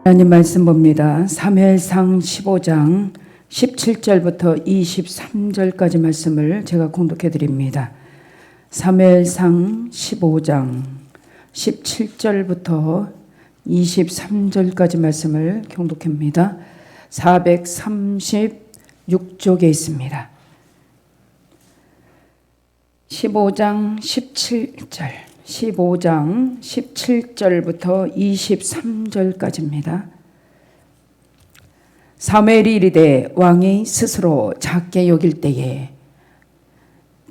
하나님 말씀 봅니다. 사무엘상 15장 17절부터 23절까지 말씀을 제가 공독해 드립니다. 사무엘상 15장 17절부터 23절까지 말씀을 경독합니다. 436쪽에 있습니다. 15장 17절부터 23절까지입니다. 사무엘이 이르되 왕이 스스로 작게 여길 때에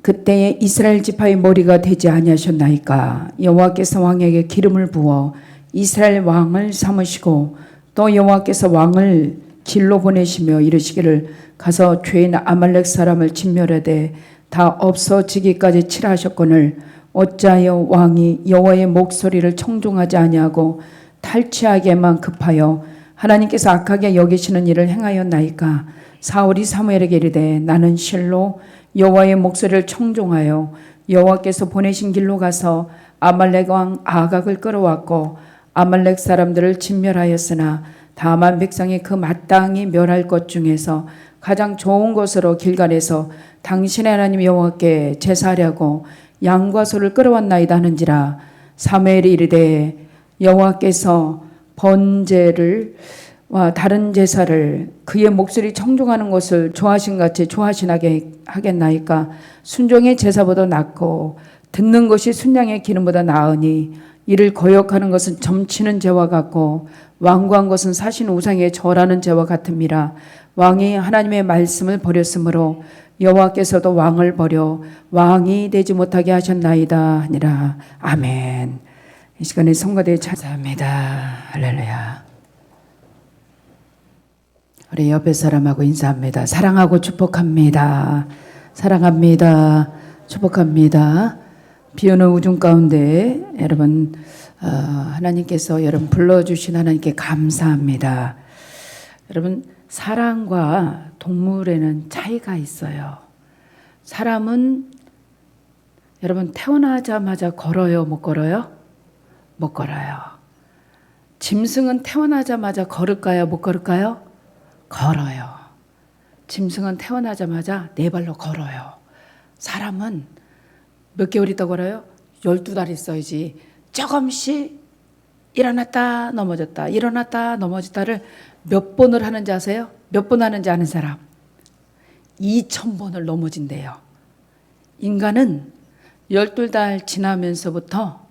그때에 이스라엘 지파의 머리가 되지 아니하셨나이까. 여호와께서 왕에게 기름을 부어 이스라엘 왕을 삼으시고 또 여호와께서 왕을 길로 보내시며 이르시기를 가서 죄인 아말렉 사람을 진멸하되 다 없어지기까지 칠하셨거늘 어찌하여 왕이 여호와의 목소리를 청종하지 아니하고 탈취하게만 급하여 하나님께서 악하게 여기시는 일을 행하였나이까. 사울이 사무엘에게 이르되 나는 실로 여호와의 목소리를 청종하여 여호와께서 보내신 길로 가서 아말렉 왕 아각을 끌어왔고 아말렉 사람들을 진멸하였으나 다만 백성이 그 마땅히 멸할 것 중에서 가장 좋은 것으로 길갈에서 당신의 하나님 여호와께 제사하려고 양과 소를 끌어왔나이다 하는지라. 사무엘이 이르되 여호와께서 번제를 와 다른 제사를 그의 목소리 청종하는 것을 좋아하신 같이 좋아하시나게 하겠나이까. 순종의 제사보다 낫고 듣는 것이 순양의 기름보다 나으니 이를 거역하는 것은 점치는 죄와 같고 완고한 것은 사신 우상에 절하는 죄와 같음이라. 왕이 하나님의 말씀을 버렸으므로 여호와께서도 왕을 버려 왕이 되지 못하게 하셨나이다 하니라. 아멘. 이 시간에 성가대에 찬양합니다. 할렐루야. 우리 옆에 사람하고 인사합니다. 사랑하고 축복합니다. 사랑합니다. 축복합니다. 비오는 우중 가운데 여러분 하나님께서 여러분 불러주신 하나님께 감사합니다. 여러분 사람과 동물에는 차이가 있어요. 사람은 여러분 태어나자마자 걸어요, 못 걸어요? 못 걸어요. 짐승은 태어나자마자 걸을까요, 못 걸을까요? 걸어요. 짐승은 태어나자마자 네 발로 걸어요. 사람은 몇 개월 있다 걸어요? 12달 있어야지. 조금씩 일어났다 넘어졌다 일어났다 넘어졌다를 몇 번을 하는지 아세요? 몇 번 하는지 아는 사람? 2000번을 넘어진대요. 인간은 12달 지나면서부터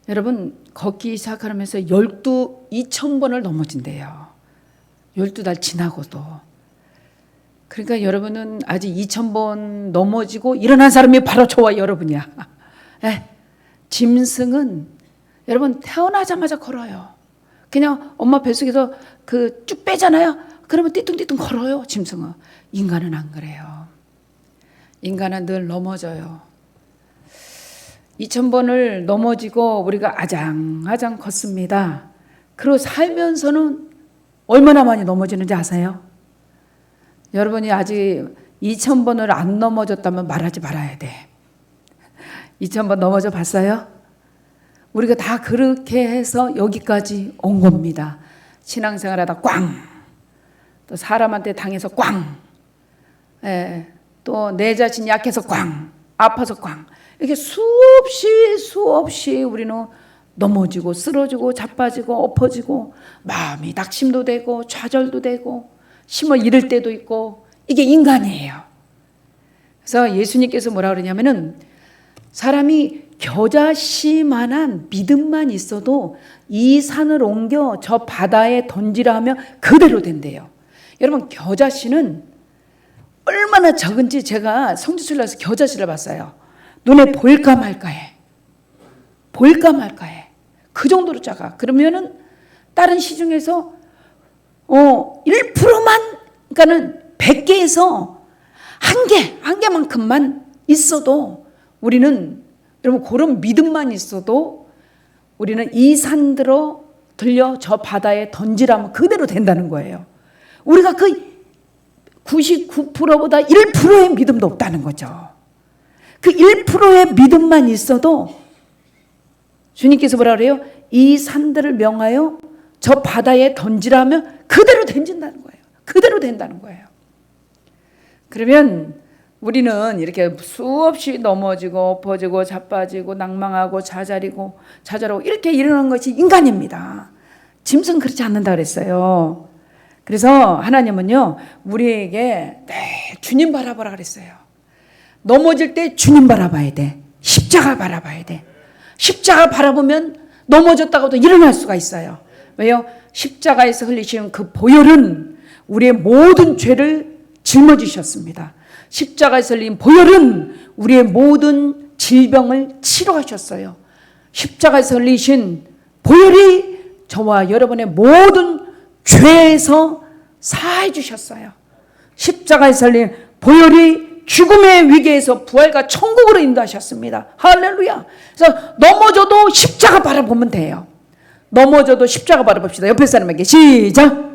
여러분 걷기 시작하면서 2000번을 넘어진대요. 12달 지나고도. 그러니까 여러분은 아직 2000번 넘어지고 일어난 사람이 바로 저와 여러분이야. 네. 짐승은 여러분 태어나자마자 걸어요. 그냥 엄마 뱃속에서 그 쭉 빼잖아요. 그러면 띠뚱띠뚱 걸어요. 짐승은. 인간은 안 그래요. 인간은 늘 넘어져요. 2000번을 넘어지고 우리가 아장아장 걷습니다. 그리고 살면서는 얼마나 많이 넘어지는지 아세요? 여러분이 아직 2000번을 안 넘어졌다면 말하지 말아야 돼. 2000번 넘어져 봤어요? 우리가 다 그렇게 해서 여기까지 온 겁니다. 신앙생활하다 꽝, 또 사람한테 당해서 꽝, 또 내 자신 약해서 꽝, 아파서 꽝. 이렇게 수없이 우리는 넘어지고 쓰러지고 자빠지고 엎어지고 마음이 낙심도 되고 좌절도 되고 힘을 잃을 때도 있고 이게 인간이에요. 그래서 예수님께서 뭐라 그러냐면은 사람이 겨자씨만한 믿음만 있어도 이 산을 옮겨 저 바다에 던지라 하면 그대로 된대요. 여러분 겨자씨는 얼마나 적은지 제가 성지순례에서 겨자씨를 봤어요. 눈에 보일까 말까해. 보일까 말까해. 그 정도로 작아. 그러면은 다른 시중에서 1%만 그러니까는 100개에서 한 개만큼만 있어도 우리는 여러분 그런 믿음만 있어도 우리는 이 산 들려 저 바다에 던지라면 그대로 된다는 거예요. 우리가 그 99%보다 1%의 믿음도 없다는 거죠. 그 1%의 믿음만 있어도 주님께서 뭐라 그래요? 이 산들을 명하여 저 바다에 던지라면 그대로 던진다는 거예요. 그대로 된다는 거예요. 그러면 우리는 이렇게 수없이 넘어지고 엎어지고 자빠지고 낭망하고 좌절하고 이렇게 일어나는 것이 인간입니다. 짐승은 그렇지 않는다 그랬어요. 그래서 하나님은요, 우리에게 주님 바라보라 그랬어요. 넘어질 때 주님 바라봐야 돼. 십자가 바라봐야 돼. 십자가 바라보면 넘어졌다가도 일어날 수가 있어요. 왜요? 십자가에서 흘리신 그 보혈은 우리의 모든 죄를 짊어지셨습니다. 십자가에서 흘린 보혈은 우리의 모든 질병을 치료하셨어요. 십자가에서 흘리신 보혈이 저와 여러분의 모든 죄에서 사해 주셨어요. 십자가에서 흘린 보혈이 죽음의 위기에서 부활과 천국으로 인도하셨습니다. 할렐루야. 그래서 넘어져도 십자가 바라보면 돼요. 넘어져도 십자가 바라봅시다. 옆에 사람에게 시작.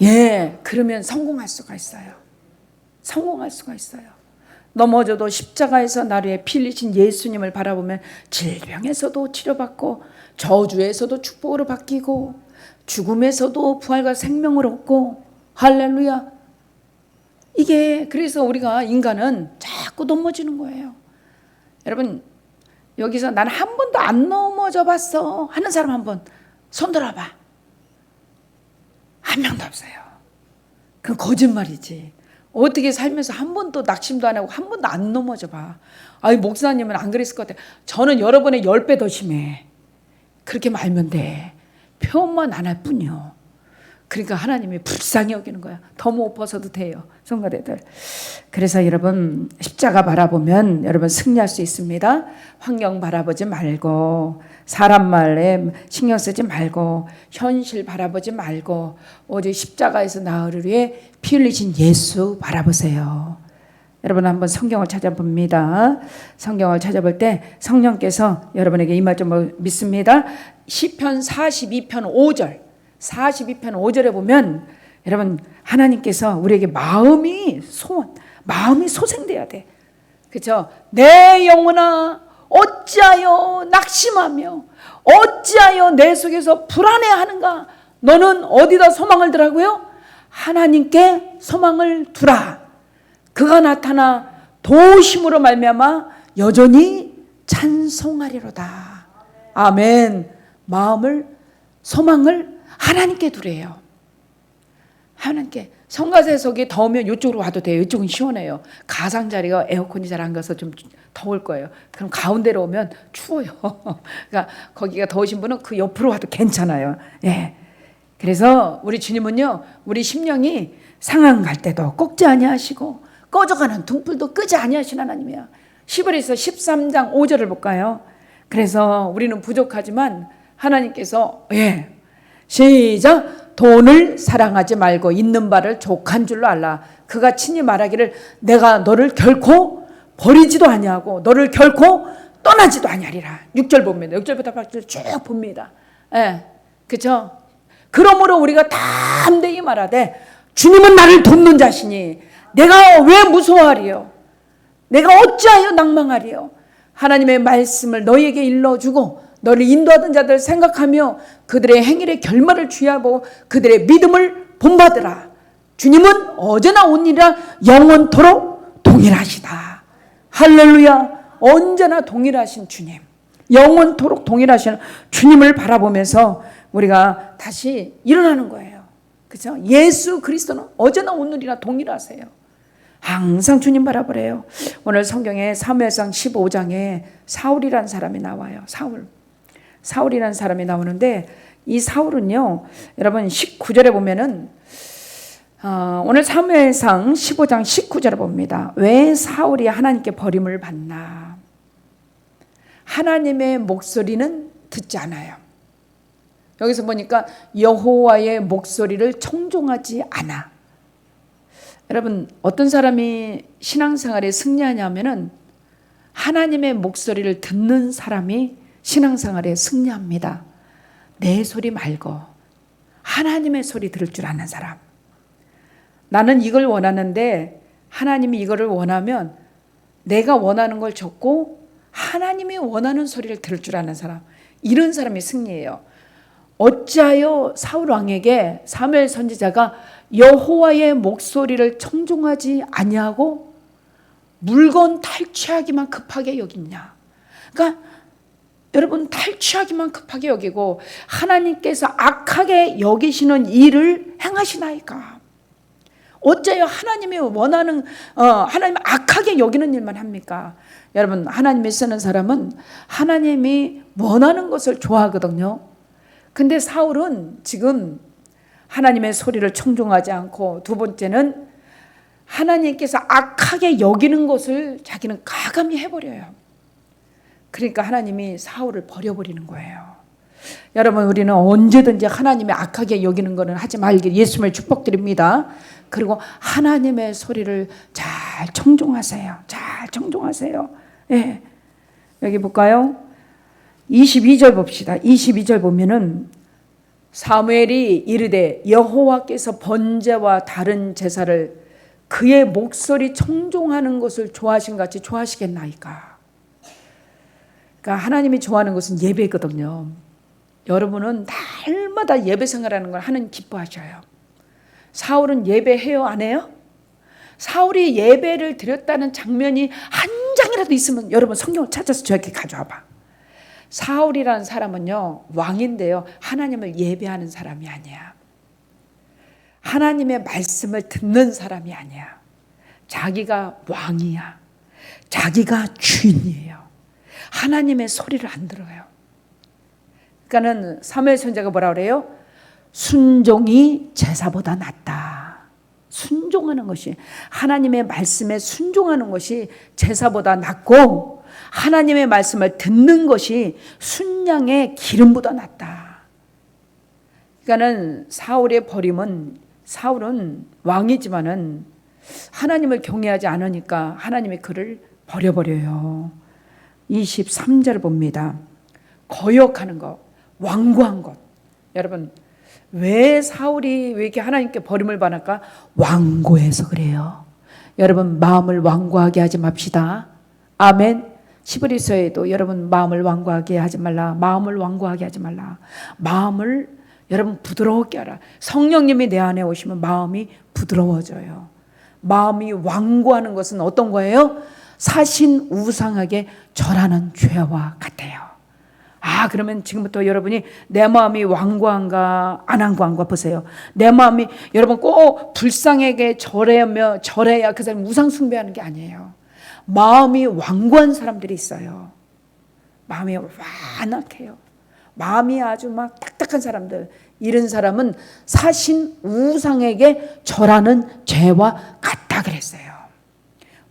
예, 그러면 성공할 수가 있어요. 성공할 수가 있어요. 넘어져도 십자가에서 나를 위해 피 흘리신 예수님을 바라보면 질병에서도 치료받고 저주에서도 축복으로 바뀌고 죽음에서도 부활과 생명을 얻고 할렐루야. 이게 그래서 우리가 인간은 자꾸 넘어지는 거예요. 여러분 여기서 난 한 번도 안 넘어져 봤어 하는 사람 한번 손 들어봐. 한 명도 없어요. 그건 거짓말이지. 어떻게 살면서 한 번도 낙심도 안 하고 한 번도 안 넘어져 봐. 아이 목사님은 안 그랬을 것 같아. 저는 여러분의 10배 더 심해. 그렇게 말면 돼. 표현만 안 할 뿐이요. 그러니까 하나님이 불쌍히 여기는 거야. 더 못 벗어도 돼요. 성가대들. 그래서 여러분 십자가 바라보면 여러분 승리할 수 있습니다. 환경 바라보지 말고 사람 말에 신경 쓰지 말고 현실 바라보지 말고 오직 십자가에서 나를 위해 피 흘리신 예수 바라보세요. 여러분 한번 성경을 찾아봅니다. 성경을 찾아볼 때 성령께서 여러분에게 임할 줄 믿습니다. 시편 42편 5절 42편 5절에 보면 여러분 하나님께서 우리에게 마음이 소생돼야 돼. 그렇죠? 내 영혼아 어찌하여 낙심하며 어찌하여 내 속에서 불안해하는가? 너는 어디다 소망을 두라고요? 하나님께 소망을 두라. 그가 나타나 도우심으로 말미암아 여전히 찬송하리로다. 아멘. 마음을 소망을 하나님께 두래요. 하나님께. 성가대석이 더우면 이쪽으로 와도 돼요. 이쪽은 시원해요. 가상자리가 에어컨이 잘 안 가서 좀 더울 거예요. 그럼 가운데로 오면 추워요. 그러니까 거기가 더우신 분은 그 옆으로 와도 괜찮아요. 예. 그래서 우리 주님은요, 우리 심령이 상한 갈 때도 꺾지 아니하시고 꺼져가는 등불도 끄지 아니하시는 하나님이야. 히브리서 13장 5절을 볼까요? 그래서 우리는 부족하지만 하나님께서 시작. 돈을 사랑하지 말고 있는 바를 족한 줄로 알라. 그가 친히 말하기를 내가 너를 결코 버리지도 아니하고 너를 결코 떠나지도 아니하리라. 6절 봅니다. 6절부터 8절 쭉 봅니다. 예, 그렇죠? 그러므로 우리가 담대히 말하되 주님은 나를 돕는 자시니 내가 왜 무서워하리요? 내가 어찌하여 낭망하리요? 하나님의 말씀을 너희에게 일러주고 너를 인도하던 자들 생각하며 그들의 행일의 결말을 주의하고 그들의 믿음을 본받으라. 주님은 어제나 오늘이라 영원토록 동일하시다. 할렐루야. 언제나 동일하신 주님, 영원토록 동일하신 주님을 바라보면서 우리가 다시 일어나는 거예요. 그렇죠? 예수 그리스도는 어제나 오늘이나 동일하세요. 항상 주님 바라보래요. 오늘 성경에 사무엘상 15장에 사울이라는 사람이 나와요. 사울이라는 사람이 나오는데 이 사울은요, 여러분 19절에 보면은 오늘 사무엘상 15장 19절에 봅니다. 왜 사울이 하나님께 버림을 받나? 하나님의 목소리는 듣지 않아요. 여기서 보니까 여호와의 목소리를 청종하지 않아. 여러분 어떤 사람이 신앙생활에 승리하냐면은 하나님의 목소리를 듣는 사람이 신앙생활에 승리합니다. 내 소리 말고 하나님의 소리 들을 줄 아는 사람. 나는 이걸 원하는데 하나님이 이거를 원하면 내가 원하는 걸 적고 하나님이 원하는 소리를 들을 줄 아는 사람. 이런 사람이 승리예요. 어찌하여 사울 왕에게 사무엘 선지자가 여호와의 목소리를 청종하지 아니하고 물건 탈취하기만 급하게 여기냐. 그러니까 여러분, 탈취하기만 급하게 여기고 하나님께서 악하게 여기시는 일을 행하시나이까. 어째요 하나님이 원하는 하나님 악하게 여기는 일만 합니까? 여러분, 하나님이 쓰는 사람은 하나님이 원하는 것을 좋아하거든요. 근데 사울은 지금 하나님의 소리를 청종하지 않고, 두 번째는 하나님께서 악하게 여기는 것을 자기는 가감히 해버려요. 그러니까 하나님이 사울을 버려버리는 거예요. 여러분, 우리는 언제든지 하나님의 악하게 여기는 것은 하지 말길 예수님을 축복드립니다. 그리고 하나님의 소리를 잘 청종하세요. 잘 청종하세요. 예. 여기 볼까요? 22절 봅시다. 22절 보면은 사무엘이 이르되 여호와께서 번제와 다른 제사를 그의 목소리 청종하는 것을 좋아하신 같이 좋아하시겠나이까. 그러니까 하나님이 좋아하는 것은 예배거든요. 여러분은 날마다 예배 생활하는 걸 하나님 기뻐하셔요. 사울은 예배해요, 안 해요? 사울이 예배를 드렸다는 장면이 한 장이라도 있으면 여러분 성경을 찾아서 저에게 가져와봐. 사울이라는 사람은요, 왕인데요, 하나님을 예배하는 사람이 아니야. 하나님의 말씀을 듣는 사람이 아니야. 자기가 왕이야. 자기가 주인이에요. 하나님의 소리를 안 들어요. 그러니까는 사무엘 선지자가 뭐라 그래요? 순종이 제사보다 낫다. 순종하는 것이, 하나님의 말씀에 순종하는 것이 제사보다 낫고, 하나님의 말씀을 듣는 것이 순양의 기름보다 낫다. 그러니까는 사울의 버림은, 사울은 왕이지만은 하나님을 경외하지 않으니까 하나님이 그를 버려버려요. 23절 봅니다. 거역하는 것, 완고한 것. 여러분, 왜 사울이 왜 이렇게 하나님께 버림을 받을까? 완고해서 그래요. 여러분, 마음을 완고하게 하지 맙시다. 아멘. 시브리서에도 여러분, 마음을 완고하게 하지 말라. 마음을 완고하게 하지 말라. 마음을 여러분 부드럽게 하라. 성령님이 내 안에 오시면 마음이 부드러워져요. 마음이 완고하는 것은 어떤 거예요? 사신 우상하게 절하는 죄와 같아요. 그러면 지금부터 여러분이 내 마음이 완고한가 안 완고한가 보세요. 내 마음이, 여러분 꼭 불상에게 절해야 그 사람이 우상 숭배하는 게 아니에요. 마음이 완고한 사람들이 있어요. 마음이 완악해요. 마음이 아주 막 딱딱한 사람들, 이런 사람은 사신 우상에게 절하는 죄와 같다 그랬어요.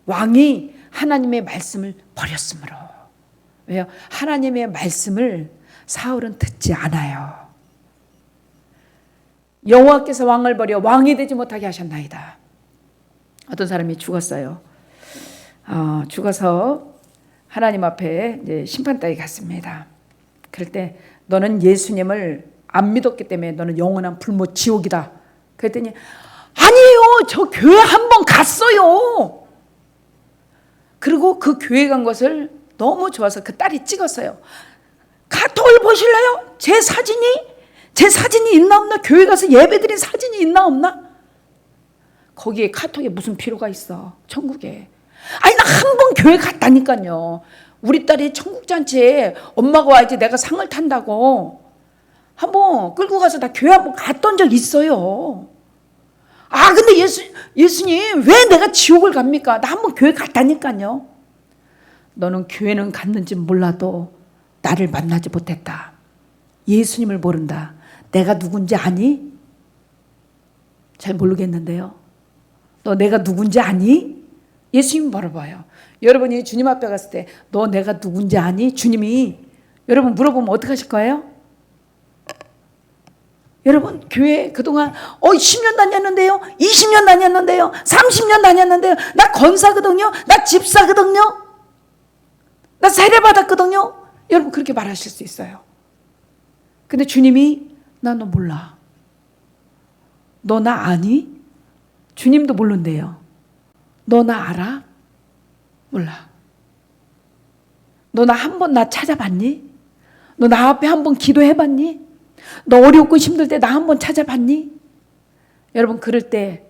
왕이 하나님의 말씀을 버렸으므로. 왜요? 하나님의 말씀을 사울은 듣지 않아요. 여호와께서 왕을 버려 왕이 되지 못하게 하셨나이다. 어떤 사람이 죽었어요. 죽어서 하나님 앞에 이제 심판대에 갔습니다. 그럴 때 너는 예수님을 안 믿었기 때문에 너는 영원한 불모 지옥이다. 그랬더니 아니에요, 저 교회 한 번 갔어요. 그리고 그 교회 간 것을 너무 좋아서 그 딸이 찍었어요. 카톡을 보실래요? 제 사진이 있나 없나? 교회 가서 예배드린 사진이 있나 없나? 거기에 카톡에 무슨 필요가 있어, 천국에. 아니, 나 한 번 교회 갔다니까요. 우리 딸이 천국잔치에 엄마가 와야지 내가 상을 탄다고 한번 끌고 가서 나 교회 한번 갔던 적 있어요. 근데 예수님 왜 내가 지옥을 갑니까? 나 한번 교회 갔다니까요. 너는 교회는 갔는지 몰라도 나를 만나지 못했다. 예수님을 모른다. 내가 누군지 아니? 잘 모르겠는데요. 너 내가 누군지 아니? 예수님 물어봐요. 여러분이 주님 앞에 갔을 때 너 내가 누군지 아니? 주님이 여러분 물어보면 어떡하실 거예요? 여러분, 교회 그동안 10년 다녔는데요, 20년 다녔는데요, 30년 다녔는데요, 나 권사거든요, 나 집사거든요, 나 세례 받았거든요. 여러분 그렇게 말하실 수 있어요. 근데 주님이 나 너 몰라. 너 나 아니? 주님도 모른대요. 너 나 알아? 몰라. 너 나 한 번 나 찾아봤니? 너 나 앞에 한 번 기도해봤니? 너 어렵고 힘들 때 나 한번 찾아봤니? 여러분, 그럴 때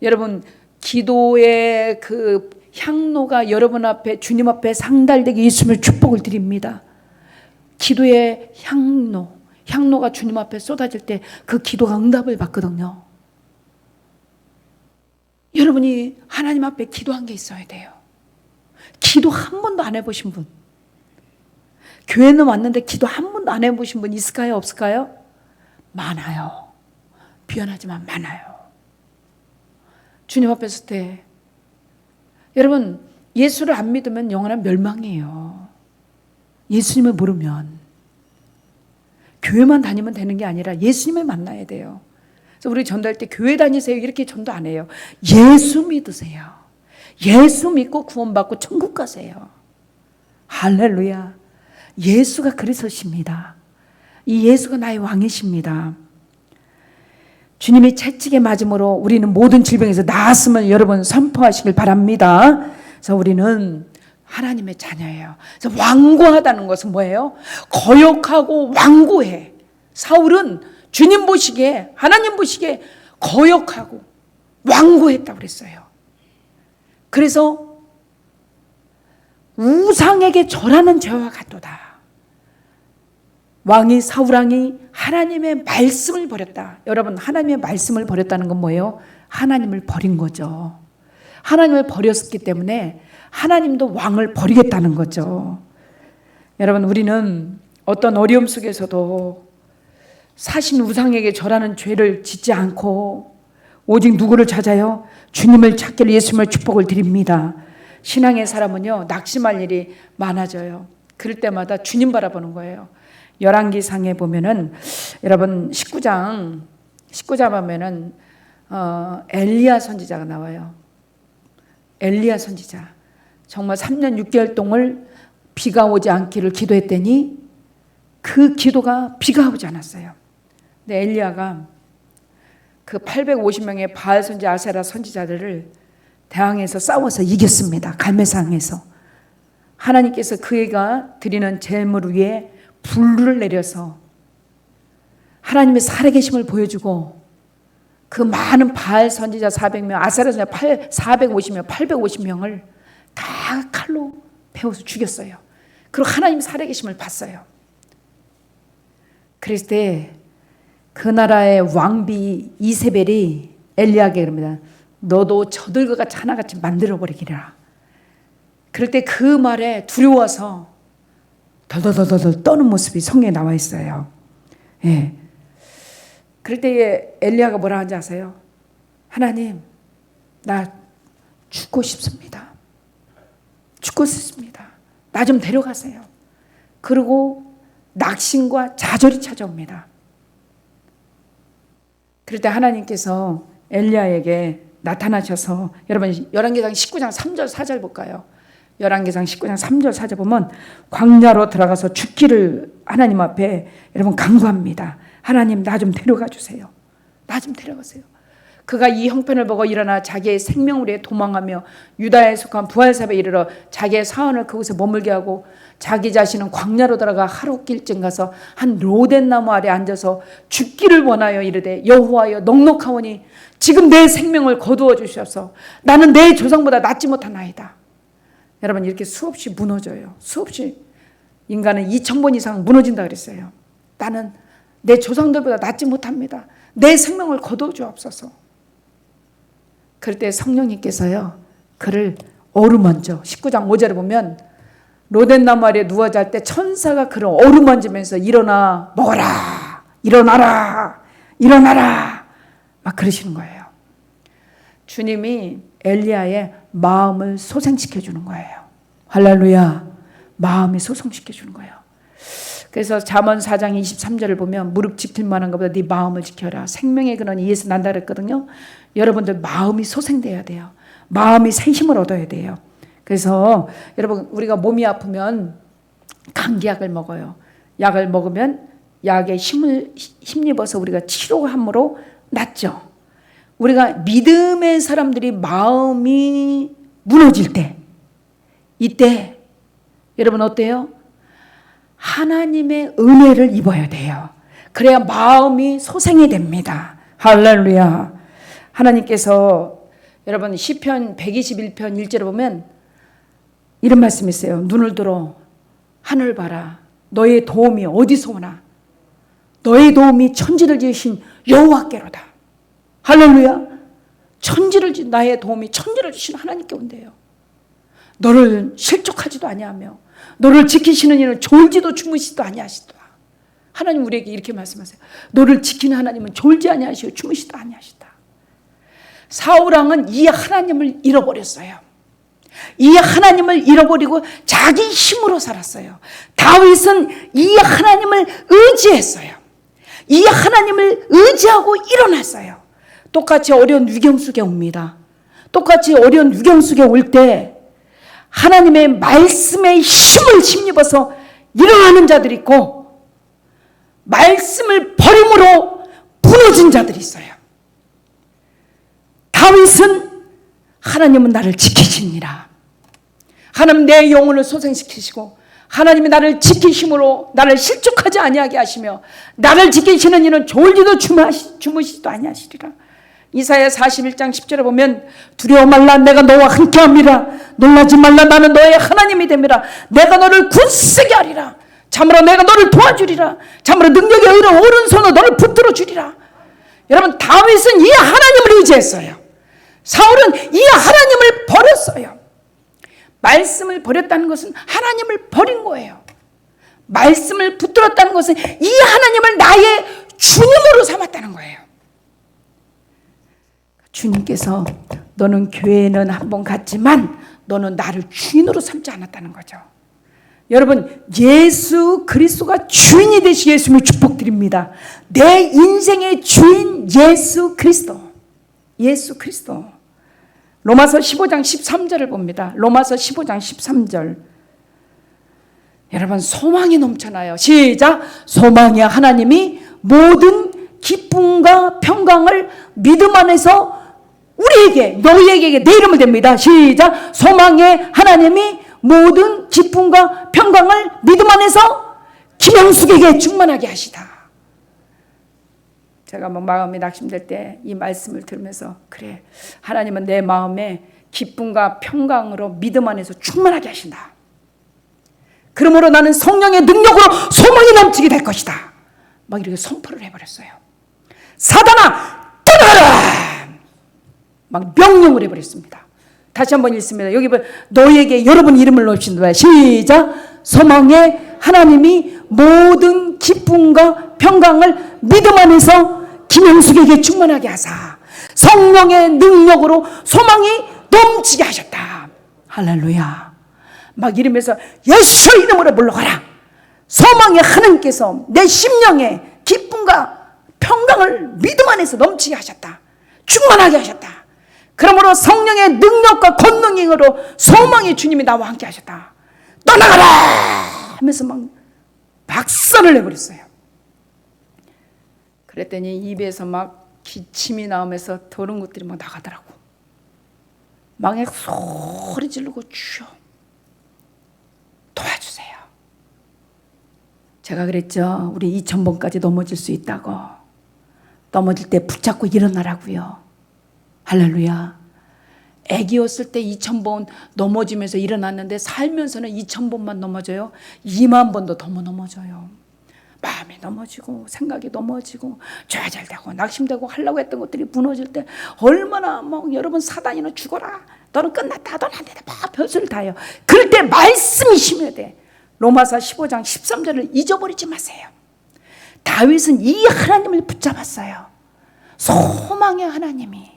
여러분 기도의 그 향로가 여러분 앞에, 주님 앞에 상달되게 예수님을 축복을 드립니다. 기도의 향로가 주님 앞에 쏟아질 때 그 기도가 응답을 받거든요. 여러분이 하나님 앞에 기도한 게 있어야 돼요. 기도 한 번도 안 해보신 분, 교회는 왔는데 기도 한 번도 안 해보신 분 있을까요? 없을까요? 많아요. 미안하지만 많아요. 주님 앞에 설 때 여러분, 예수를 안 믿으면 영원한 멸망이에요. 예수님을 모르면. 교회만 다니면 되는 게 아니라 예수님을 만나야 돼요. 그래서 우리 전도할 때 교회 다니세요 이렇게 전도 안 해요. 예수 믿으세요. 예수 믿고 구원받고 천국 가세요. 할렐루야. 예수가 그리스도십니다. 이 예수가 나의 왕이십니다. 주님이 채찍에 맞음으로 우리는 모든 질병에서 나았음을 여러분 선포하시길 바랍니다. 그래서 우리는 하나님의 자녀예요. 그래서 완고하다는 것은 뭐예요? 거역하고 완고해. 사울은 주님 보시기에, 하나님 보시기에 거역하고 완고했다고 그랬어요. 그래서 우상에게 절하는 죄와 같도다. 사울왕이 하나님의 말씀을 버렸다. 여러분, 하나님의 말씀을 버렸다는 건 뭐예요? 하나님을 버린 거죠. 하나님을 버렸기 때문에 하나님도 왕을 버리겠다는 거죠. 여러분, 우리는 어떤 어려움 속에서도 사신 우상에게 절하는 죄를 짓지 않고 오직 누구를 찾아요? 주님을 찾기를 예수님을 축복을 드립니다. 신앙의 사람은요, 낙심할 일이 많아져요. 그럴 때마다 주님 바라보는 거예요. 열왕기상에 보면은 여러분 19장 보면은 엘리야 선지자가 나와요. 엘리야 선지자. 정말 3년 6개월 동안 비가 오지 않기를 기도했더니 그 기도가 비가 오지 않았어요. 근데 엘리야가 그 850명의 바알 선지 아세라 선지자들을 대항해서 싸워서 이겼습니다. 갈매산에서. 하나님께서 그애가 드리는 제물 위에 불을 내려서 하나님의 살아계심을 보여주고 그 많은 바알 선지자 400명, 아세라 선지자 450명, 850명을 다 칼로 베어서 죽였어요. 그리고 하나님 살아계심을 봤어요. 그랬을 때 그 나라의 왕비 이세벨이 엘리야에게 그럽니다. 너도 저들과 같이 하나같이 만들어버리기라. 그럴 때 그 말에 두려워서 덜덜덜덜 떠는 모습이 성경에 나와 있어요. 예. 그럴 때 엘리야가 뭐라 하는지 아세요? 하나님, 나 죽고 싶습니다. 죽고 싶습니다. 나 좀 데려가세요. 그리고 낙심과 좌절이 찾아옵니다. 그럴 때 하나님께서 엘리야에게 나타나셔서, 여러분 열왕기상 19장 3절 4절 볼까요? 열왕기상 19장 3절 4절 보면 광야로 들어가서 죽기를 하나님 앞에 여러분 간구합니다. 하나님, 나 좀 데려가 주세요. 나 좀 데려가세요. 그가 이 형편을 보고 일어나 자기의 생명을 위해 도망하며 유다에 속한 부할삽에 이르러 자기의 사원을 그곳에 머물게 하고 자기 자신은 광야로 들어가 하룻길쯤 가서 한 로덴 나무 아래 앉아서 죽기를 원하여 이르되 여호와여 넉넉하오니 지금 내 생명을 거두어 주셔서 나는 내 조상보다 낫지 못하나이다. 여러분, 이렇게 수없이 무너져요. 수없이. 인간은 2000번 이상 무너진다 그랬어요. 나는 내 조상들보다 낫지 못합니다. 내 생명을 거두어 주옵소서. 그럴 때 성령님께서요, 그를 어루만져. 19장 5절에 보면 로덴 나무 아래 누워 잘 때 천사가 그를 어루만지면서 일어나 먹어라, 일어나라, 일어나라 막 그러시는 거예요. 주님이 엘리야의 마음을 소생시켜 주는 거예요. 할렐루야. 마음이 소생시켜 주는 거예요. 그래서 잠언 4장 23절을 보면 무릎 지킬 만한 것보다 네 마음을 지켜라. 생명의 근원이 이에서 난다 그랬거든요. 여러분들 마음이 소생돼야 돼요. 마음이 새 힘을 얻어야 돼요. 그래서 여러분, 우리가 몸이 아프면 감기약을 먹어요. 약을 먹으면 약에 힘입어서 우리가 치료함으로 낫죠. 우리가 믿음의 사람들이 마음이 무너질 때, 이때 여러분 어때요? 하나님의 은혜를 입어야 돼요. 그래야 마음이 소생이 됩니다. 할렐루야. 하나님께서 여러분 시편 121편 1절에 보면 이런 말씀이 있어요. 눈을 들어 하늘 봐라. 너의 도움이 어디서 오나? 너의 도움이 천지를 지으신 여호와께로다. 할렐루야. 나의 도움이 천지를 지으신 하나님께 온대요. 너를 실족하지도 아니하며 너를 지키시는 이는 졸지도 주무시지도 아니하시더라. 하나님 우리에게 이렇게 말씀하세요. 너를 지키는 하나님은 졸지 아니하시고 주무시지도 아니하시다. 사울 왕은 이 하나님을 잃어버렸어요. 이 하나님을 잃어버리고 자기 힘으로 살았어요. 다윗은 이 하나님을 의지했어요. 이 하나님을 의지하고 일어났어요. 똑같이 어려운 위경 속에 옵니다. 똑같이 어려운 위경 속에 올 때 하나님의 말씀의 힘을 힘입어서 일어나는 자들이 있고 말씀을 버림으로 무너진 자들이 있어요. 다윗은 하나님은 나를 지키시니라. 하나님 내 영혼을 소생시키시고 하나님이 나를 지키심으로 나를 실족하지 아니하게 하시며 나를 지키시는 이는 졸지도 주무시지도 아니하시리라. 이사야 41장 10절에 보면 두려워 말라 내가 너와 함께함이라. 놀라지 말라 나는 너의 하나님이 됨이라. 내가 너를 굳세게 하리라. 참으로 내가 너를 도와주리라. 참으로 능력의 의로운 오른손으로 너를 붙들어 주리라. 여러분 다윗은 이 하나님을 의지했어요. 사울은 이 하나님을 버렸어요. 말씀을 버렸다는 것은 하나님을 버린 거예요. 말씀을 붙들었다는 것은 이 하나님을 나의 주님으로 삼았다는 거예요. 주님께서 너는 교회는 한번 갔지만 너는 나를 주인으로 삼지 않았다는 거죠. 여러분 예수 그리스도가 주인이 되시 예수님을 축복드립니다. 내 인생의 주인 예수 그리스도. 예수 그리스도. 로마서 15장 13절을 봅니다. 로마서 15장 13절. 여러분 소망이 넘쳐나요. 시작. 소망이 하나님이 모든 기쁨과 평강을 믿음 안에서 우리에게 너희에게 내 이름을 댑니다. 시작. 소망의 하나님이 모든 기쁨과 평강을 믿음 안에서 김영숙에게 충만하게 하시다. 제가 뭐 마음이 낙심될 때 이 말씀을 들으면서 그래 하나님은 내 마음에 기쁨과 평강으로 믿음 안에서 충만하게 하신다. 그러므로 나는 성령의 능력으로 소망이 넘치게 될 것이다. 막 이렇게 선포를 해버렸어요. 사단아 떠나가라. 막 명령을 해버렸습니다. 다시 한번 읽습니다. 여기 너희에게 여러분 이름을 넣으신다. 시작. 소망의 하나님이 모든 기쁨과 평강을 믿음 안에서 김영숙에게 충만하게 하사 성령의 능력으로 소망이 넘치게 하셨다. 할렐루야. 막 이러면서 예수 이름으로 물러가라. 소망의 하나님께서 내 심령에 기쁨과 평강을 믿음 안에서 넘치게 하셨다. 충만하게 하셨다. 그러므로 성령의 능력과 권능으로 소망의 주님이 나와 함께 하셨다. 떠나가라 하면서 막 박살을 내버렸어요. 그랬더니 입에서 막 기침이 나오면서 더러운 것들이 막 나가더라고. 막 소리 지르고 주여 도와주세요. 제가 그랬죠. 우리 2000번까지 넘어질 수 있다고. 넘어질 때 붙잡고 일어나라고요. 할렐루야. 애기였을 때 2000번 넘어지면서 일어났는데 살면서는 2000번만 넘어져요. 2만 번도 더 넘어져요. 마음이 넘어지고 생각이 넘어지고 좌절되고 낙심되고 하려고 했던 것들이 무너질 때 얼마나 막 여러분 사단이는 죽어라. 너는 끝났다. 너는 안 된다. 막 별소리를 다 해요. 그럴 때 말씀이 심해야 돼. 로마서 15장 13절을 잊어버리지 마세요. 다윗은 이 하나님을 붙잡았어요. 소망의 하나님이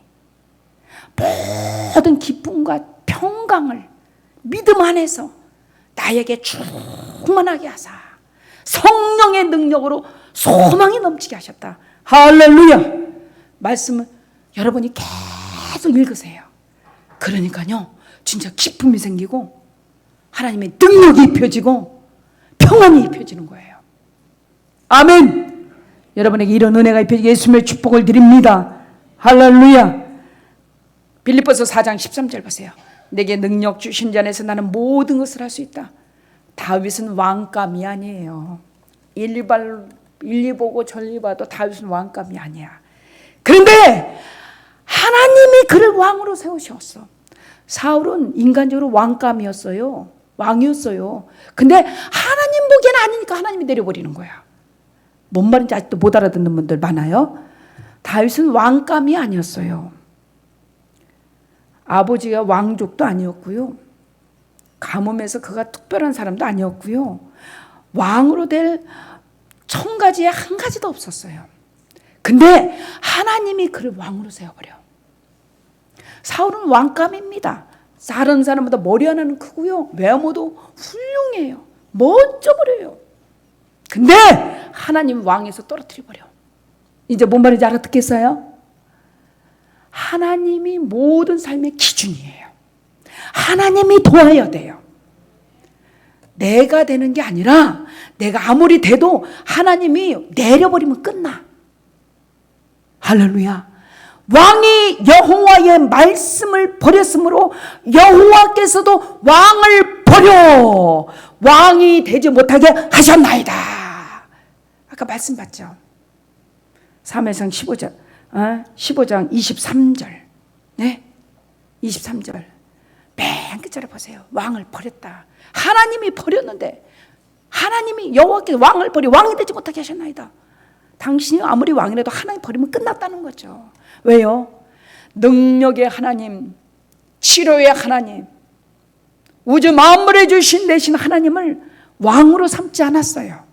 모든 기쁨과 평강을 믿음 안에서 나에게 충만하게 하사 성령의 능력으로 소망이 넘치게 하셨다. 할렐루야. 말씀을 여러분이 계속 읽으세요. 그러니까요 진짜 기쁨이 생기고 하나님의 능력이 입혀지고 평안이 입혀지는 거예요. 아멘. 여러분에게 이런 은혜가 입혀지게 예수님의 축복을 드립니다. 할렐루야. 빌립보서 4장 13절 보세요. 내게 능력 주신 자 안에서 나는 모든 것을 할 수 있다. 다윗은 왕감이 아니에요. 일리 보고 전리 봐도 다윗은 왕감이 아니야. 그런데 하나님이 그를 왕으로 세우셨어. 사울은 인간적으로 왕감이었어요. 왕이었어요. 근데 하나님 보기에는 아니니까 하나님이 내려버리는 거야. 뭔 말인지 아직도 못 알아듣는 분들 많아요. 다윗은 왕감이 아니었어요. 아버지가 왕족도 아니었고요. 가뭄에서 그가 특별한 사람도 아니었고요. 왕으로 될 1000가지에 한 가지도 없었어요. 근데 하나님이 그를 왕으로 세워버려. 사울은 왕감입니다. 다른 사람보다 머리 하나는 크고요. 외모도 훌륭해요. 멋져버려요. 근데 하나님 왕에서 떨어뜨려버려. 이제 뭔 말인지 알아듣겠어요? 하나님이 모든 삶의 기준이에요. 하나님이 도와야 돼요. 내가 되는 게 아니라 내가 아무리 돼도 하나님이 내려버리면 끝나. 할렐루야. 왕이 여호와의 말씀을 버렸으므로 여호와께서도 왕을 버려 왕이 되지 못하게 하셨나이다. 아까 말씀 봤죠? 사무엘상 15장 23절. 네? 23절. 맨 끝절에 보세요. 왕을 버렸다. 하나님이 버렸는데 하나님이 여호와께서 왕을 버려 왕이 되지 못하게 하셨나이다. 당신이 아무리 왕이라도 하나님 버리면 끝났다는 거죠. 왜요? 능력의 하나님, 치료의 하나님, 우주 만물에 주신 대신 하나님을 왕으로 삼지 않았어요.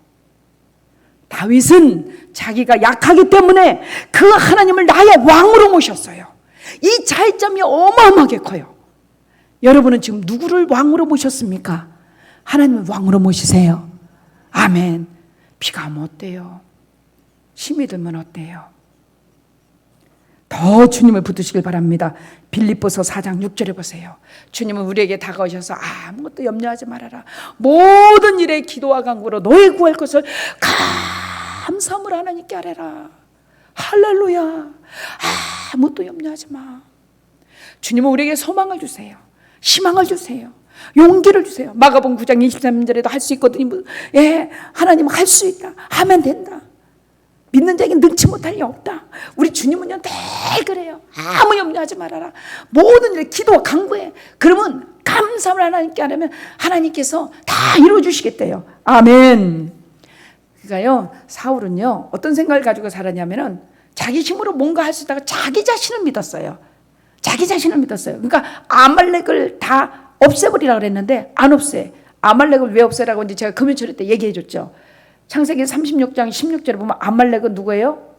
다윗은 자기가 약하기 때문에 그 하나님을 나의 왕으로 모셨어요. 이 차이점이 어마어마하게 커요. 여러분은 지금 누구를 왕으로 모셨습니까? 하나님을 왕으로 모시세요. 아멘. 비가 오면 어때요? 힘이 들면 어때요? 더 주님을 붙드시길 바랍니다. 빌립보서 4장 6절에 보세요. 주님은 우리에게 다가오셔서 아무것도 염려하지 말아라. 모든 일에 기도와 간구로 너의 구할 것을 감사함으로 하나님께 아뢰라. 할렐루야. 아무것도 염려하지 마. 주님은 우리에게 소망을 주세요. 희망을 주세요. 용기를 주세요. 마가복음 9장 23절에도 할 수 있거든요. 예, 하나님은 할 수 있다. 하면 된다. 믿는 자에게 능치 못할 일 없다. 우리 주님은요 늘 그래요. 아무 염려하지 말아라. 모든 일 기도와 간구해. 그러면 감사함을 하나님께 하려면 하나님께서 다 이루어주시겠대요. 아멘. 그러니까요 사울은요 어떤 생각을 가지고 살았냐면은 자기 힘으로 뭔가 할 수 있다가 자기 자신을 믿었어요. 자기 자신을 믿었어요. 그러니까 아말렉을 다 없애버리라고 그랬는데 안 없애. 아말렉을 왜 없애라고 이제 제가 금요철에 때 얘기해 줬죠. 창세기 36장 16절에 보면 아말렉은 누구예요?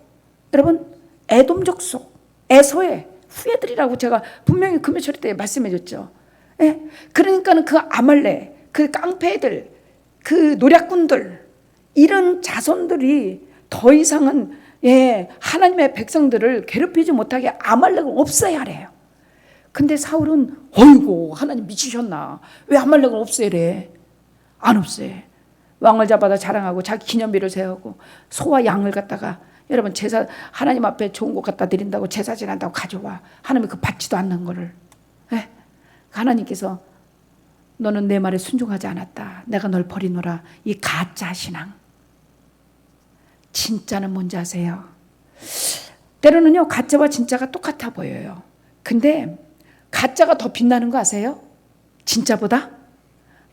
여러분 에돔 족속 에서의 후예들이라고 제가 분명히 금요철 때 말씀해 줬죠. 예? 그러니까는 그 아말렉, 그 깡패들, 그 노략군들 이런 자손들이 더 이상은 하나님의 백성들을 괴롭히지 못하게 아말렉을 없애야 하래요. 근데 사울은 어이구 하나님 미치셨나? 왜 아말렉을 없애래? 안 없애. 왕을 잡아다 자랑하고 자기 기념비를 세우고 소와 양을 갖다가 여러분 제사 하나님 앞에 좋은 거 갖다 드린다고 제사 지낸다고 가져와. 하나님이 그 받지도 않는 거를. 하나님께서 너는 내 말에 순종하지 않았다. 내가 널 버리노라. 이 가짜 신앙. 진짜는 뭔지 아세요? 때로는요 가짜와 진짜가 똑같아 보여요. 근데 가짜가 더 빛나는 거 아세요? 진짜보다?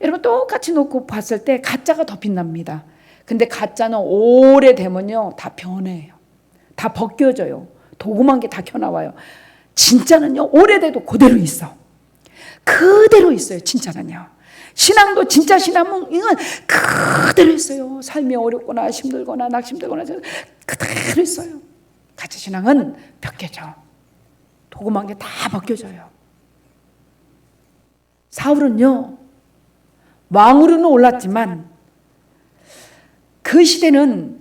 여러분 똑같이 놓고 봤을 때 가짜가 더 빛납니다. 근데 가짜는 오래되면요 다 변해요. 다 벗겨져요. 도금한 게 다 켜나와요. 진짜는요 오래돼도 그대로 있어. 그대로 있어요. 진짜는요. 신앙도 진짜 신앙은 이건 그대로 있어요. 삶이 어렵거나 힘들거나 낙심되거나 그대로 있어요. 가짜 신앙은 벗겨져. 도금한 게 다 벗겨져요. 사울은요 왕으로는 올랐지만 그 시대는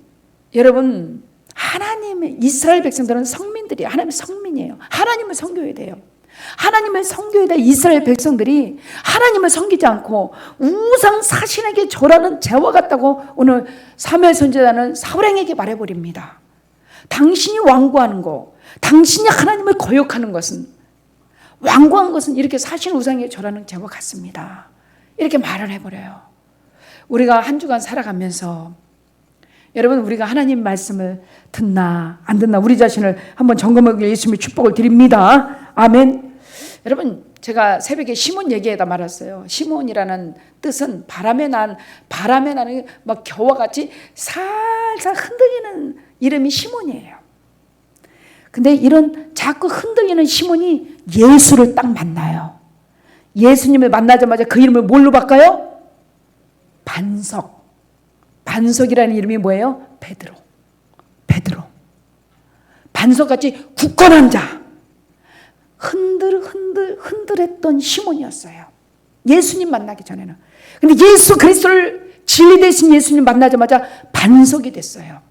여러분 하나님의 이스라엘 백성들은 성민들이에요. 하나님의 성민이에요. 하나님을 섬겨야 돼요. 하나님을 섬겨야 될 이스라엘 백성들이 하나님을 섬기지 않고 우상 사신에게 절하는 죄와 같다고 오늘 사무엘 선지자는 사울에게 말해버립니다. 당신이 완고하는 거, 당신이 하나님을 거역하는 것은 완고한 것은 이렇게 사신 우상에 절하는 죄와 같습니다. 이렇게 말을 해버려요. 우리가 한 주간 살아가면서 여러분, 우리가 하나님 말씀을 듣나 안 듣나 우리 자신을 한번 점검하기 위해 예수님의 축복을 드립니다. 아멘. 여러분, 제가 새벽에 시몬 얘기에다 말았어요. 시몬이라는 뜻은 바람에 나는 막 겨와 같이 살살 흔들리는 이름이 시몬이에요. 근데 이런 자꾸 흔들리는 시몬이 예수를 딱 만나요. 예수님을 만나자마자 그 이름을 뭘로 바꿔요? 반석. 반석이라는 이름이 뭐예요? 베드로. 반석같이 굳건한 자. 흔들했던 시몬이었어요. 예수님 만나기 전에는. 근데 예수 그리스도를 진리 되신 예수님 만나자마자 반석이 됐어요.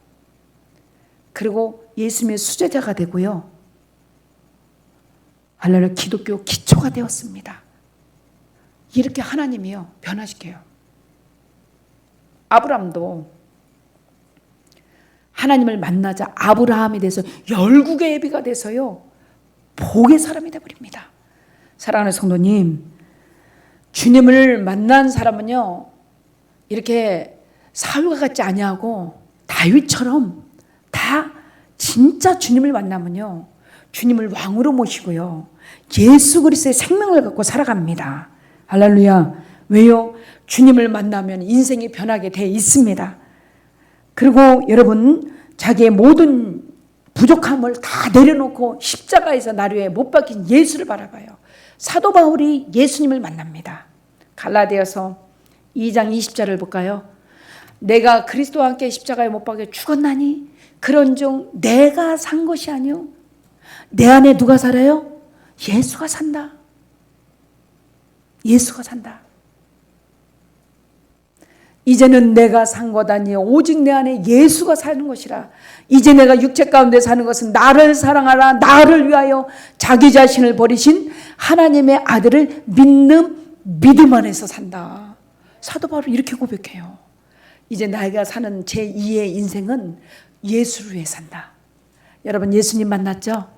그리고 예수님의 수제자가 되고요. 할렐루야, 기독교 기초가 되었습니다. 이렇게 하나님이요 변화시켜요. 아브라함도 하나님을 만나자 아브라함이 돼서 열국의 애비가 돼서요 복의 사람이 되어버립니다. 사랑하는 성도님, 주님을 만난 사람은요 이렇게 사울과 같지 아니하고 다윗처럼 다 진짜 주님을 만나면요 주님을 왕으로 모시고요 예수 그리스도의 생명을 갖고 살아갑니다. 할렐루야. 왜요? 주님을 만나면 인생이 변하게 돼 있습니다. 그리고 여러분, 자기의 모든 부족함을 다 내려놓고 십자가에서 나를 위해 못 박힌 예수를 바라봐요. 사도 바울이 예수님을 만납니다. 갈라디아서 2장 20절을 볼까요? 내가 그리스도와 함께 십자가에 못 박혀 죽었나니 그런즉 내가 산 것이 아니요 내 안에 누가 살아요? 예수가 산다. 예수가 산다. 이제는 내가 산 것 아니요 오직 내 안에 예수가 사는 것이라. 이제 내가 육체 가운데 사는 것은 나를 사랑하라 나를 위하여 자기 자신을 버리신 하나님의 아들을 믿는 믿음 안에서 산다. 사도 바울은 이렇게 고백해요. 이제 내가 사는 제2의 인생은 예수를 위해 산다. 여러분, 예수님 만났죠?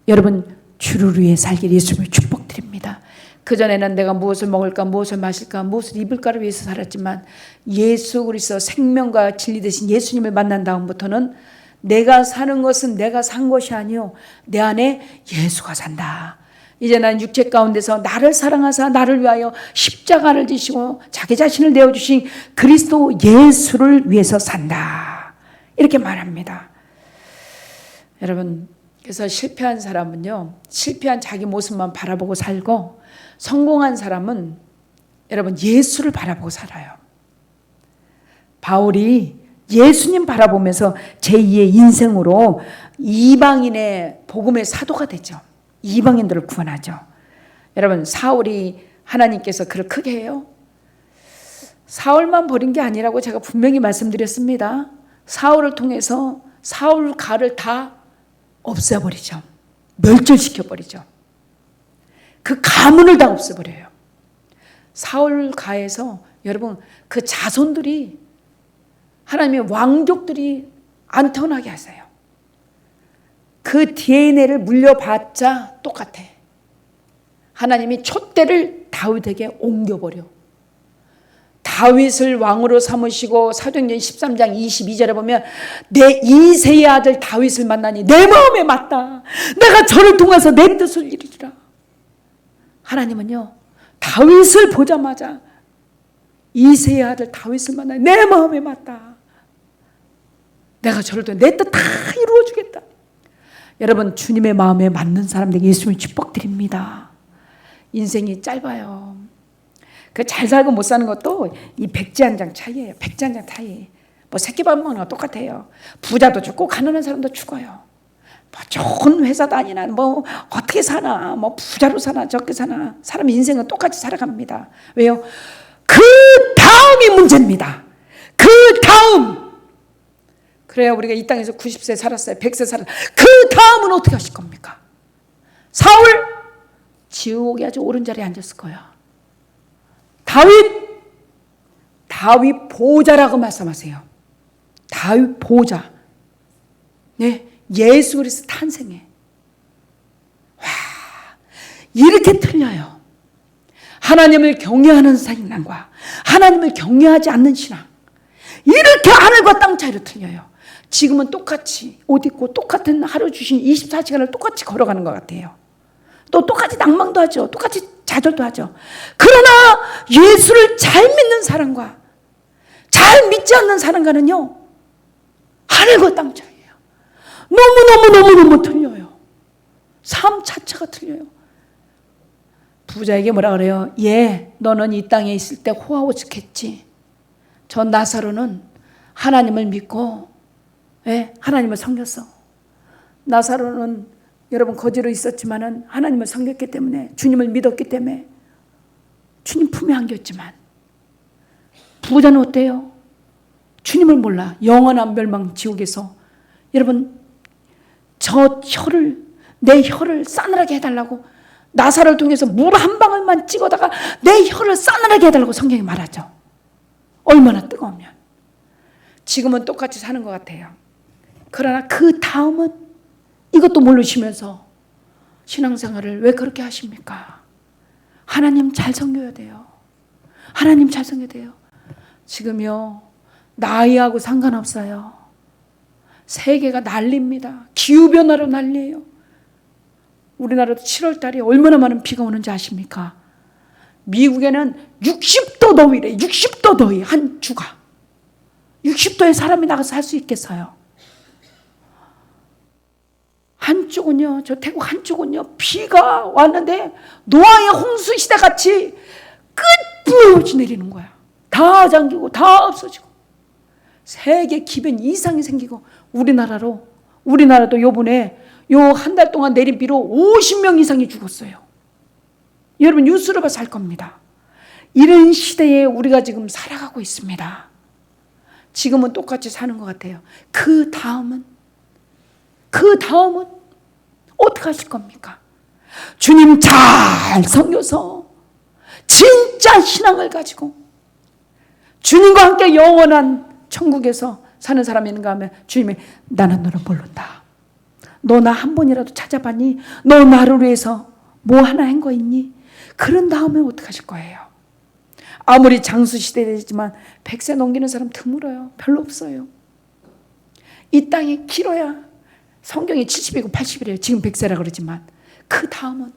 여러분, 주를 위해 살길 예수님을 축복드립니다. 그전에는 내가 무엇을 먹을까 무엇을 마실까 무엇을 입을까를 위해서 살았지만 예수 그리스도 생명과 진리 되신 예수님을 만난 다음부터는 내가 사는 것은 내가 산 것이 아니요 내 안에 예수가 산다. 이제 난 육체 가운데서 나를 사랑하사 나를 위하여 십자가를 지시고 자기 자신을 내어주신 그리스도 예수를 위해서 산다. 이렇게 말합니다. 여러분, 그래서 실패한 사람은요 실패한 자기 모습만 바라보고 살고 성공한 사람은 여러분 예수를 바라보고 살아요. 바울이 예수님 바라보면서 제2의 인생으로 이방인의 복음의 사도가 되죠. 이방인들을 구원하죠. 여러분, 사울이 하나님께서 그를 크게 해요. 사울만 버린 게 아니라고 제가 분명히 말씀드렸습니다. 사울을 통해서 사울 가를 다 없애버리죠. 멸절시켜버리죠. 그 가문을 다 없애버려요. 사울 가에서 여러분 그 자손들이 하나님의 왕족들이 안 태어나게 하세요. 그 DNA를 물려받자 똑같아. 하나님이 촛대를 다윗에게 옮겨버려. 다윗을 왕으로 삼으시고 사도행전 13장 22절에 보면 내 이새의 아들 다윗을 만나니 내 마음에 맞다. 내가 저를 통해서 내 뜻을 이루리라. 하나님은요 다윗을 보자마자 이새의 아들 다윗을 만나니 내 마음에 맞다. 내가 저를 통해 내 뜻 다 이루어주겠다. 여러분, 주님의 마음에 맞는 사람들에게 예수님을 축복드립니다. 인생이 짧아요. 그 잘 살고 못 사는 것도 이 백지 한 장 차이예요. 백지 한 장 차이. 뭐 새끼밥 먹는 거 똑같아요. 부자도 죽고 가난한 사람도 죽어요. 뭐 좋은 회사 다니나 뭐 어떻게 사나 뭐 부자로 사나 적게 사나 사람 인생은 똑같이 살아갑니다. 왜요? 그 다음이 문제입니다. 그 다음. 그래야 우리가 이 땅에서 90세 살았어요. 100세 살았어요. 그 다음은 어떻게 하실 겁니까? 사울 지옥에 아주 오른자리에 앉았을 거야. 다윗 보좌라고 말씀하세요. 다윗 보좌. 네, 예수 그리스도 탄생해. 와, 이렇게 틀려요. 하나님을 경외하는 신앙과 하나님을 경외하지 않는 신앙. 이렇게 하늘과 땅 차이로 틀려요. 지금은 똑같이 옷 입고 똑같은 하루 주신 24시간을 똑같이 걸어가는 것 같아요. 또 똑같이 낭망도 하죠. 똑같이 좌절도 하죠. 그러나 예수를 잘 믿는 사람과 잘 믿지 않는 사람과는요, 하늘과 땅 차이예요. 너무너무 틀려요. 삶 자체가 틀려요. 부자에게 뭐라 그래요? 너는 이 땅에 있을 때 호화호식했지. 저 나사로는 하나님을 믿고 하나님을 섬겼어. 나사로는 여러분 거지로 있었지만은 하나님을 섬겼기 때문에, 주님을 믿었기 때문에 주님 품에 안겼지만, 부자는 어때요? 주님을 몰라. 영원한 멸망 지옥에서 여러분 내 혀를 싸늘하게 해달라고 나사를 통해서 물 한 방울만 찍어다가 내 혀를 싸늘하게 해달라고 성경이 말하죠. 얼마나 뜨거우면. 지금은 똑같이 사는 것 같아요. 그러나 그 다음은 이것도 모르시면서 신앙생활을 왜 그렇게 하십니까? 하나님 잘 섬겨야 돼요. 하나님 잘 섬겨야 돼요. 지금요, 나이하고 상관없어요. 세계가 난리입니다. 기후변화로 난리예요. 우리나라도 7월 달에 얼마나 많은 비가 오는지 아십니까? 미국에는 60도 더위래. 60도 더위 한 주가. 60도에 사람이 나가서 살 수 있겠어요? 한쪽은요, 저 태국 한쪽은요, 비가 왔는데 노아의 홍수 시대 같이 끝없이 내리는 거야. 다 잠기고 다 없어지고 세계 기변 이상이 생기고, 우리나라도 요번에 요 한 달 동안 내린 비로 50명 이상이 죽었어요. 여러분 뉴스로 봐서 알 겁니다. 이런 시대에 우리가 지금 살아가고 있습니다. 지금은 똑같이 사는 것 같아요. 그 다음은 어떻게 하실 겁니까? 주님 잘 섬겨서 진짜 신앙을 가지고 주님과 함께 영원한 천국에서 사는 사람이 있는가 하면, 주님이 나는 너를 모른다. 너 나 한 번이라도 찾아봤니? 너 나를 위해서 뭐 하나 한 거 있니? 그런 다음에 어떻게 하실 거예요? 아무리 장수시대지만 100세 넘기는 사람 드물어요. 별로 없어요. 이 땅이 길어야 성경이 70이고 80이래요. 지금 100세라 그러지만 그 다음은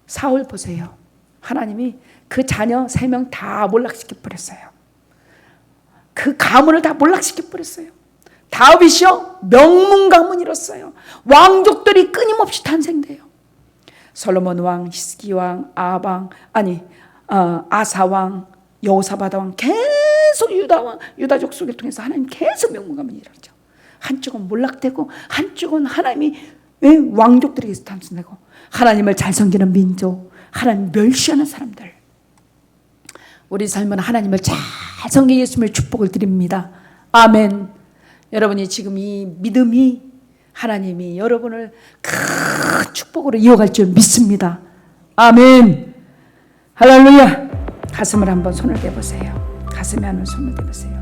사울 보세요. 하나님이 그 자녀 3명 다 몰락시켜 버렸어요. 그 가문을 다 몰락시켜 버렸어요. 다윗이요, 명문 가문 이뤘어요. 왕족들이 끊임없이 탄생돼요. 솔로몬 왕, 히스기 왕, 아사 왕, 여호사밧 왕, 계속 유다족 속을 통해서 하나님 계속 명문 가문이 이뤘죠. 한쪽은 몰락되고 한쪽은 하나님이 왕족들이 계속 탄생되고, 하나님을 잘 섬기는 민족, 하나님 멸시하는 사람들. 우리 삶은 하나님을 잘 섬기게 예수님의 축복을 드립니다. 아멘. 여러분이 지금 이 믿음이 하나님이 여러분을 큰 축복으로 이어갈 줄 믿습니다. 아멘. 할렐루야. 가슴을 한번 손을 대보세요. 가슴에 한번 손을 대보세요.